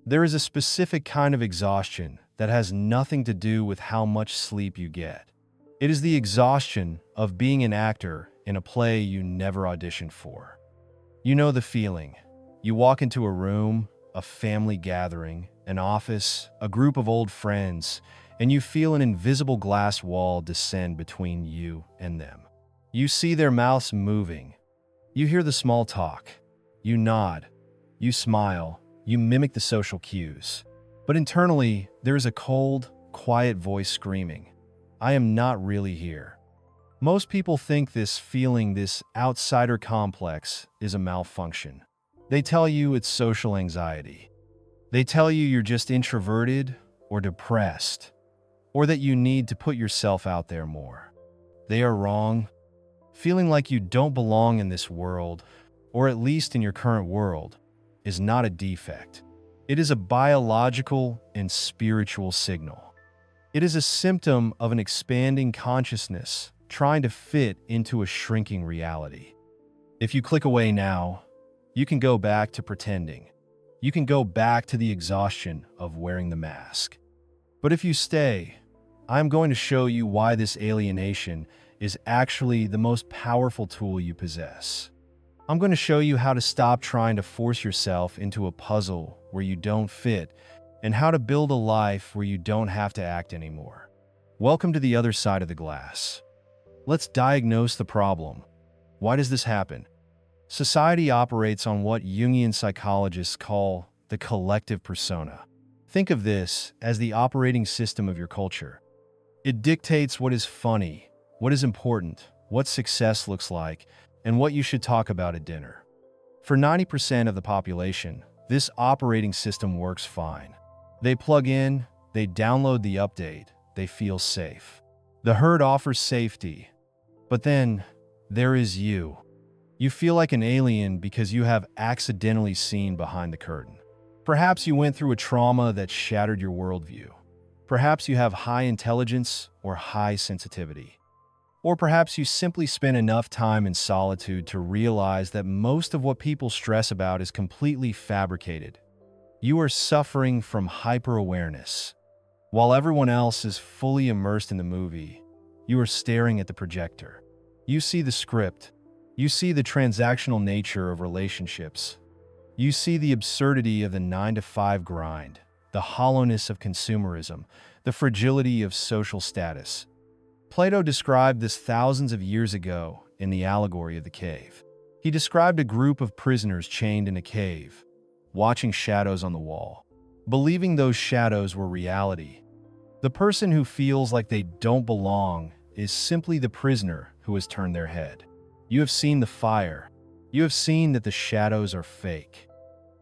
There is a specific kind of exhaustion that has nothing to do with how much sleep you get. It is the exhaustion of being an actor in a play you never auditioned for. You know the feeling. You walk into a room, a family gathering, an office, a group of old friends, and you feel an invisible glass wall descend between you and them. You see their mouths moving. You hear the small talk. You nod. You smile. You mimic the social cues. But internally, there is a cold, quiet voice screaming, "I am not really here." Most people think this feeling, this outsider complex, is a malfunction. They tell you it's social anxiety. They tell you you're just introverted or depressed, or that you need to put yourself out there more. They are wrong. Feeling like you don't belong in this world, or at least in your current world, is not a defect. It is a biological and spiritual signal. It is a symptom of an expanding consciousness trying to fit into a shrinking reality. If you click away now, you can go back to pretending. You can go back to the exhaustion of wearing the mask. But if you stay, I'm going to show you why this alienation is actually the most powerful tool you possess. I'm going to show you how to stop trying to force yourself into a puzzle where you don't fit, and how to build a life where you don't have to act anymore. Welcome to the other side of the glass. Let's diagnose the problem. Why does this happen? Society operates on what Jungian psychologists call the collective persona. Think of this as the operating system of your culture. It dictates what is funny, what is important, what success looks like, and what you should talk about at dinner. For 90% of the population, this operating system works fine. They plug in, they download the update, they feel safe. The herd offers safety. But then, there is you. You feel like an alien because you have accidentally seen behind the curtain. Perhaps you went through a trauma that shattered your worldview. Perhaps you have high intelligence or high sensitivity. Or perhaps you simply spent enough time in solitude to realize that most of what people stress about is completely fabricated. You are suffering from hyper-awareness. While everyone else is fully immersed in the movie, you are staring at the projector. You see the script. You see the transactional nature of relationships. You see the absurdity of the 9-to-5 grind, the hollowness of consumerism, the fragility of social status. Plato described this thousands of years ago in the Allegory of the cave. He described a group of prisoners chained in a cave, watching shadows on the wall, believing those shadows were reality. The person who feels like they don't belong is simply the prisoner who has turned their head. You have seen the fire. You have seen that the shadows are fake.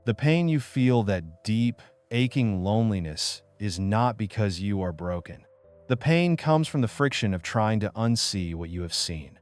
The pain you feel, that deep, aching loneliness, is not because you are broken. The pain comes from the friction of trying to unsee what you have seen.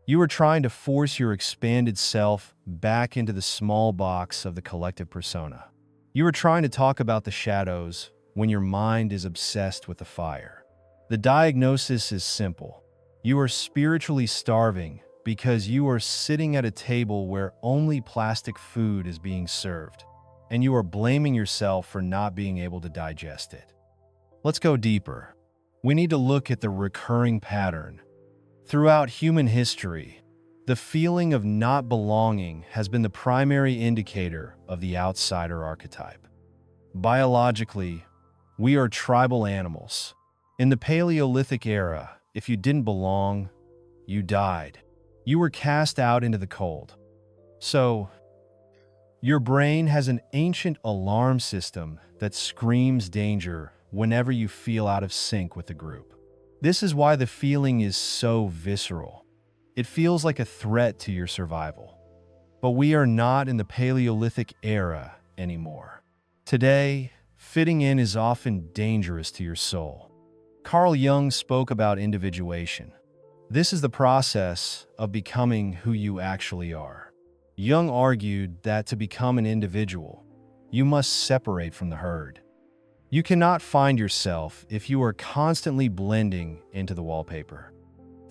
You are trying to force your expanded self back into the small box of the collective persona. You are trying to talk about the shadows when your mind is obsessed with the fire. The diagnosis is simple. You are spiritually starving because you are sitting at a table where only plastic food is being served, and you are blaming yourself for not being able to digest it. Let's go deeper. We need to look at the recurring pattern. Throughout human history, the feeling of not belonging has been the primary indicator of the outsider archetype. Biologically, we are tribal animals. In the Paleolithic era, if you didn't belong, you died. You were cast out into the cold. So, your brain has an ancient alarm system that screams danger whenever you feel out of sync with the group. This is why the feeling is so visceral. It feels like a threat to your survival. But we are not in the Paleolithic era anymore. Today, fitting in is often dangerous to your soul. Carl Jung spoke about individuation. This is the process of becoming who you actually are. Jung argued that to become an individual, you must separate from the herd. You cannot find yourself if you are constantly blending into the wallpaper.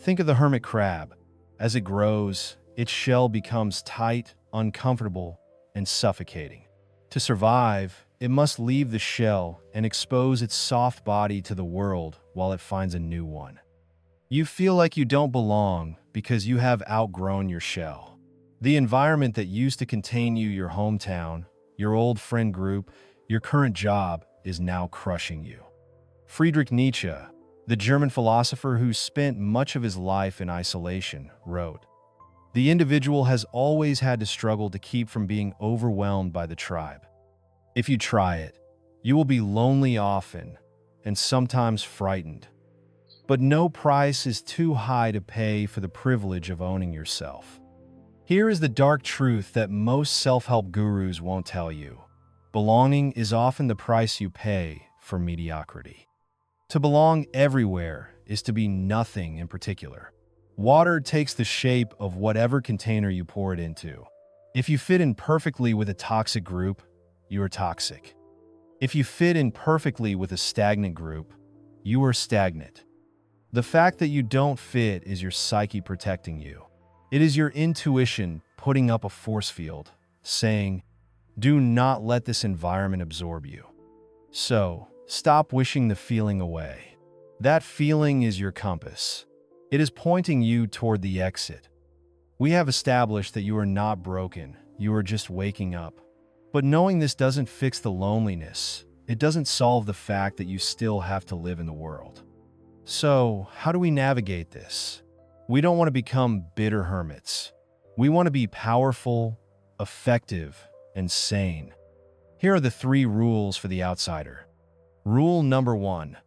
Think of the hermit crab. As it grows, its shell becomes tight, uncomfortable, and suffocating. To survive, It must leave the shell and expose its soft body to the world while it finds a new one. You feel like you don't belong because you have outgrown your shell. The environment that used to contain you, your hometown, your old friend group, your current job, is now crushing you. Friedrich Nietzsche, the German philosopher who spent much of his life in isolation, wrote, "The individual has always had to struggle to keep from being overwhelmed by the tribe. If you try it, you will be lonely often and sometimes frightened. But no price is too high to pay for the privilege of owning yourself." Here is the dark truth that most self-help gurus won't tell you. Belonging is often the price you pay for mediocrity. To belong everywhere is to be nothing in particular. Water takes the shape of whatever container you pour it into. If you fit in perfectly with a toxic group, you are toxic. If you fit in perfectly with a stagnant group, you are stagnant. The fact that you don't fit is your psyche protecting you. It is your intuition putting up a force field, saying, "Do not let this environment absorb you." So, stop wishing the feeling away. That feeling is your compass. It is pointing you toward the exit. We have established that you are not broken, you are just waking up. But knowing this doesn't fix the loneliness. It doesn't solve the fact that you still have to live in the world. So, how do we navigate this? We don't want to become bitter hermits. We want to be powerful, effective, and sane. Here are the 3 rules for the outsider. Rule number 1.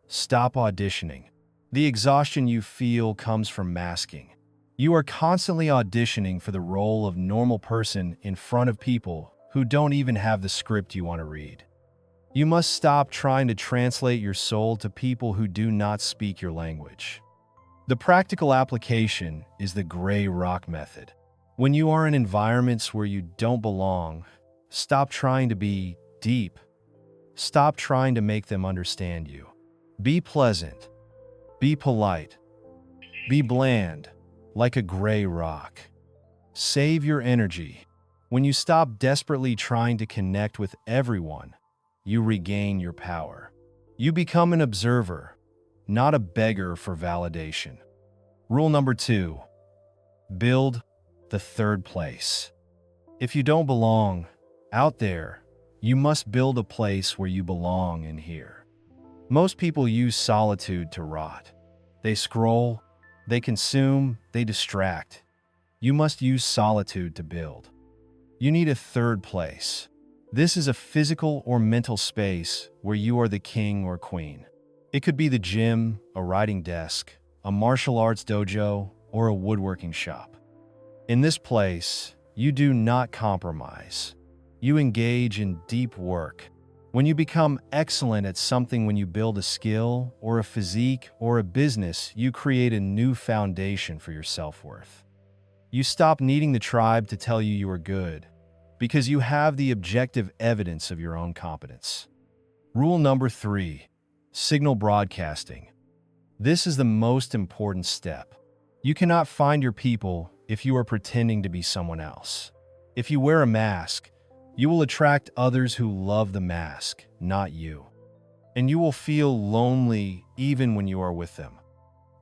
Stop auditioning. The exhaustion you feel comes from masking. You are constantly auditioning for the role of normal person in front of people who don't even have the script you want to read. You must stop trying to translate your soul to people who do not speak your language. The practical application is the gray rock method. When you are in environments where you don't belong, stop trying to be deep. Stop trying to make them understand you. Be pleasant. Be polite. Be bland, like a gray rock. Save your energy. When you stop desperately trying to connect with everyone, you regain your power. You become an observer, not a beggar for validation. Rule number 2. Build the third place. If you don't belong out there, you must build a place where you belong in here. Most people use solitude to rot. They scroll, they consume, they distract. You must use solitude to build. You need a third place. This is a physical or mental space where you are the king or queen. It could be the gym, a writing desk, a martial arts dojo, or a woodworking shop. In this place, you do not compromise. You engage in deep work. When you become excellent at something, when you build a skill or a physique or a business, you create a new foundation for your self-worth. You stop needing the tribe to tell you you are good, because you have the objective evidence of your own competence. Rule number 3, signal broadcasting. This is the most important step. You cannot find your people if you are pretending to be someone else. If you wear a mask, you will attract others who love the mask, not you. And you will feel lonely even when you are with them.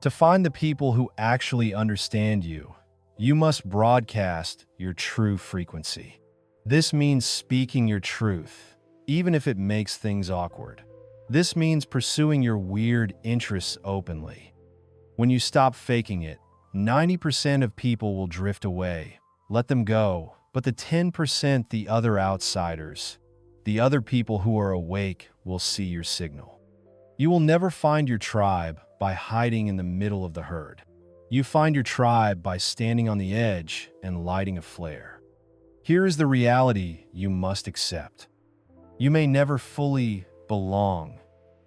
To find the people who actually understand you, you must broadcast your true frequency. This means speaking your truth, even if it makes things awkward. This means pursuing your weird interests openly. When you stop faking it, 90% of people will drift away. Let them go. But the 10%, the other outsiders, the other people who are awake, will see your signal. You will never find your tribe by hiding in the middle of the herd. You find your tribe by standing on the edge and lighting a flare. Here is the reality you must accept. You may never fully belong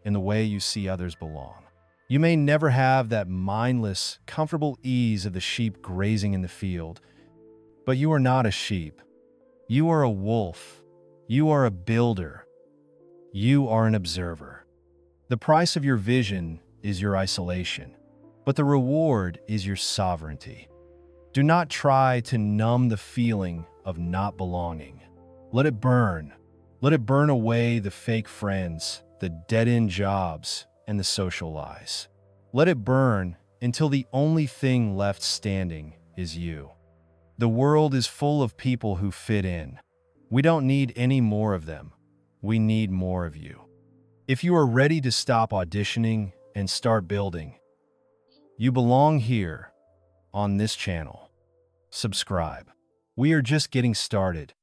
in the way you see others belong. You may never have that mindless, comfortable ease of the sheep grazing in the field, but you are not a sheep. You are a wolf. You are a builder. You are an observer. The price of your vision is your isolation, but the reward is your sovereignty. Do not try to numb the feeling of not belonging. Let it burn. Let it burn away the fake friends, the dead-end jobs, and the social lies. Let it burn until the only thing left standing is you. The world is full of people who fit in. We don't need any more of them. We need more of you. If you are ready to stop auditioning and start building, you belong here on this channel. Subscribe. We are just getting started.